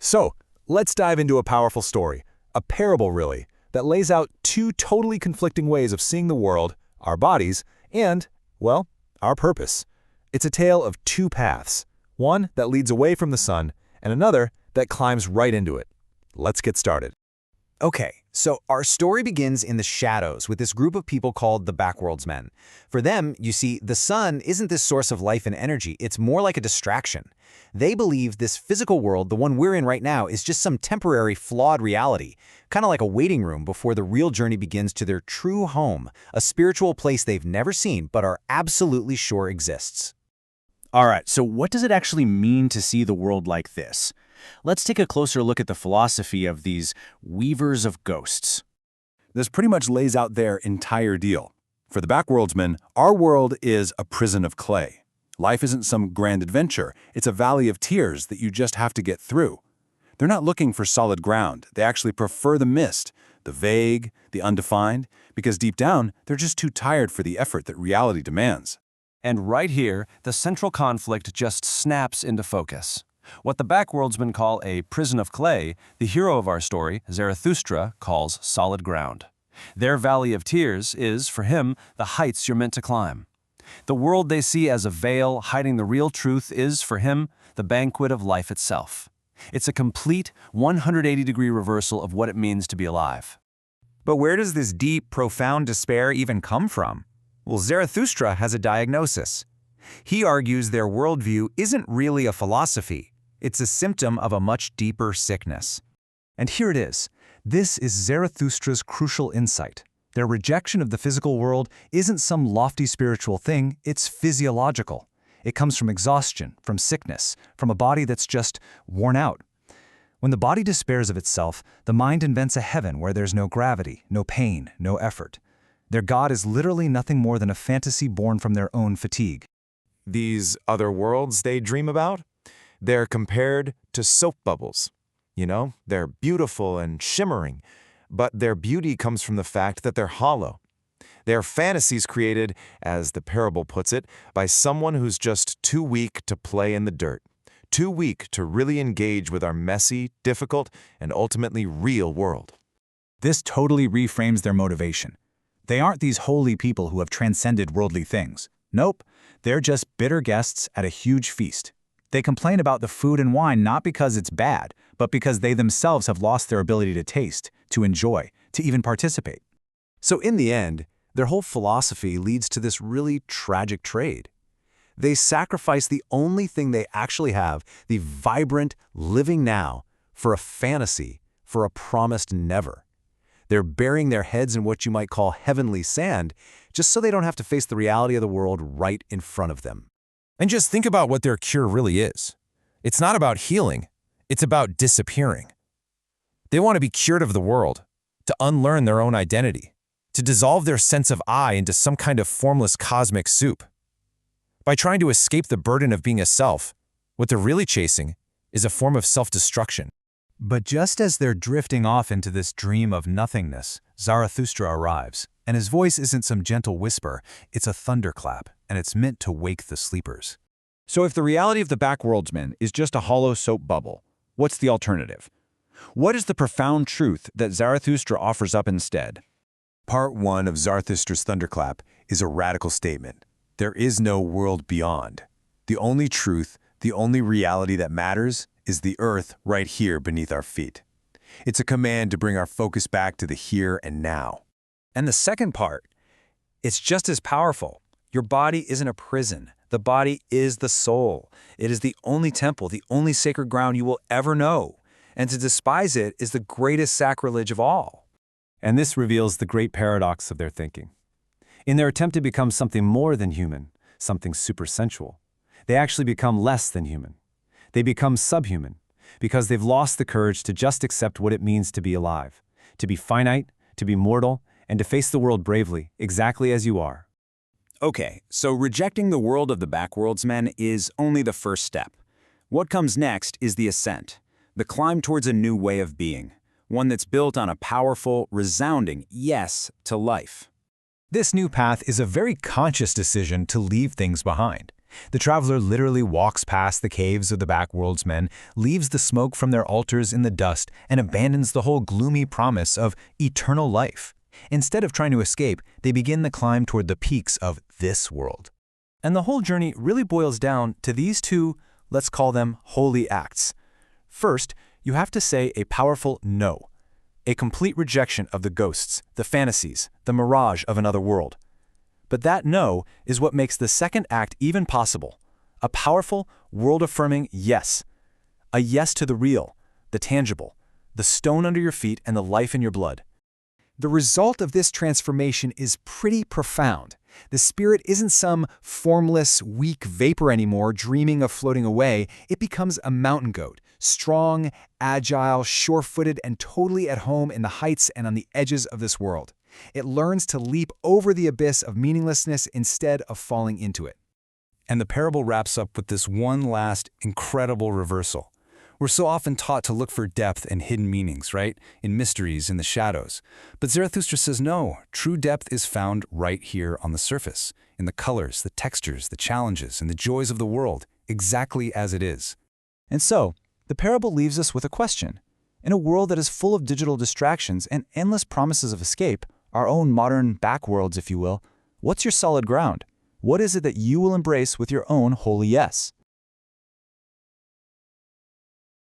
So, let's dive into a powerful story, a parable really, that lays out two totally conflicting ways of seeing the world, our bodies, and, well, our purpose. It's a tale of two paths, one that leads away from the sun, and another that climbs right into it. Let's get started. Okay, so our story begins in the shadows with this group of people called the Backworldsmen. For them, you see, the sun isn't this source of life and energy, it's more like a distraction. They believe this physical world, the one we're in right now, is just some temporary, flawed reality, kind of like a waiting room before the real journey begins to their true home, a spiritual place they've never seen but are absolutely sure exists. All right, so what does it actually mean to see the world like this? Let's take a closer look at the philosophy of these weavers of ghosts. This pretty much lays out their entire deal. For the Backworldsmen, our world is a prison of clay. Life isn't some grand adventure, it's a valley of tears that you just have to get through. They're not looking for solid ground, they actually prefer the mist, the vague, the undefined, because deep down, they're just too tired for the effort that reality demands. And right here, the central conflict just snaps into focus. What the Backworldsmen call a prison of clay, the hero of our story, Zarathustra, calls solid ground. Their valley of tears is, for him, the heights you're meant to climb. The world they see as a veil hiding the real truth is, for him, the banquet of life itself. It's a complete 180-degree reversal of what it means to be alive. But where does this deep, profound despair even come from? Well, Zarathustra has a diagnosis. He argues their worldview isn't really a philosophy. It's a symptom of a much deeper sickness. And here it is. This is Zarathustra's crucial insight. Their rejection of the physical world isn't some lofty spiritual thing, it's physiological. It comes from exhaustion, from sickness, from a body that's just worn out. When the body despairs of itself, the mind invents a heaven where there's no gravity, no pain, no effort. Their God is literally nothing more than a fantasy born from their own fatigue. These other worlds they dream about? They're compared to soap bubbles. You know, they're beautiful and shimmering, but their beauty comes from the fact that they're hollow. They're fantasies created, as the parable puts it, by someone who's just too weak to play in the dirt, too weak to really engage with our messy, difficult, and ultimately real world. This totally reframes their motivation. They aren't these holy people who have transcended worldly things. Nope, they're just bitter guests at a huge feast. They complain about the food and wine not because it's bad, but because they themselves have lost their ability to taste, to enjoy, to even participate. So in the end, their whole philosophy leads to this really tragic trade. They sacrifice the only thing they actually have, the vibrant, living now, for a fantasy, for a promised never. They're burying their heads in what you might call heavenly sand, just so they don't have to face the reality of the world right in front of them. And just think about what their cure really is. It's not about healing, it's about disappearing. They want to be cured of the world, to unlearn their own identity, to dissolve their sense of I into some kind of formless cosmic soup. By trying to escape the burden of being a self, what they're really chasing is a form of self-destruction. But just as they're drifting off into this dream of nothingness, Zarathustra arrives, and his voice isn't some gentle whisper, it's a thunderclap, and it's meant to wake the sleepers. So if the reality of the Backworldsmen is just a hollow soap bubble, what's the alternative? What is the profound truth that Zarathustra offers up instead? Part 1 of Zarathustra's thunderclap is a radical statement. There is no world beyond. The only truth, the only reality that matters, is the earth right here beneath our feet. It's a command to bring our focus back to the here and now. And the second part, it's just as powerful. Your body isn't a prison. The body is the soul. It is the only temple, the only sacred ground you will ever know. And to despise it is the greatest sacrilege of all. And this reveals the great paradox of their thinking. In their attempt to become something more than human, something supersensual, they actually become less than human. They become subhuman because they've lost the courage to just accept what it means to be alive, to be finite, to be mortal, and to face the world bravely, exactly as you are. Okay, so rejecting the world of the Backworldsmen is only the first step. What comes next is the ascent, the climb towards a new way of being, one that's built on a powerful, resounding yes to life. This new path is a very conscious decision to leave things behind. The traveler literally walks past the caves of the Backworldsmen, leaves the smoke from their altars in the dust, and abandons the whole gloomy promise of eternal life. Instead of trying to escape, they begin the climb toward the peaks of this world. And the whole journey really boils down to these two, let's call them holy acts. First, you have to say a powerful no. A complete rejection of the ghosts, the fantasies, the mirage of another world. But that no is what makes the second act even possible. A powerful, world-affirming yes. A yes to the real, the tangible, the stone under your feet and the life in your blood. The result of this transformation is pretty profound. The spirit isn't some formless, weak vapor anymore dreaming of floating away. It becomes a mountain goat, strong, agile, sure-footed, and totally at home in the heights and on the edges of this world. It learns to leap over the abyss of meaninglessness instead of falling into it. And the parable wraps up with this one last incredible reversal. We're so often taught to look for depth and hidden meanings, right? In mysteries, in the shadows. But Zarathustra says no, true depth is found right here on the surface, in the colors, the textures, the challenges, and the joys of the world, exactly as it is. And so, the parable leaves us with a question. In a world that is full of digital distractions and endless promises of escape, our own modern backworlds, if you will, what's your solid ground? What is it that you will embrace with your own holy yes?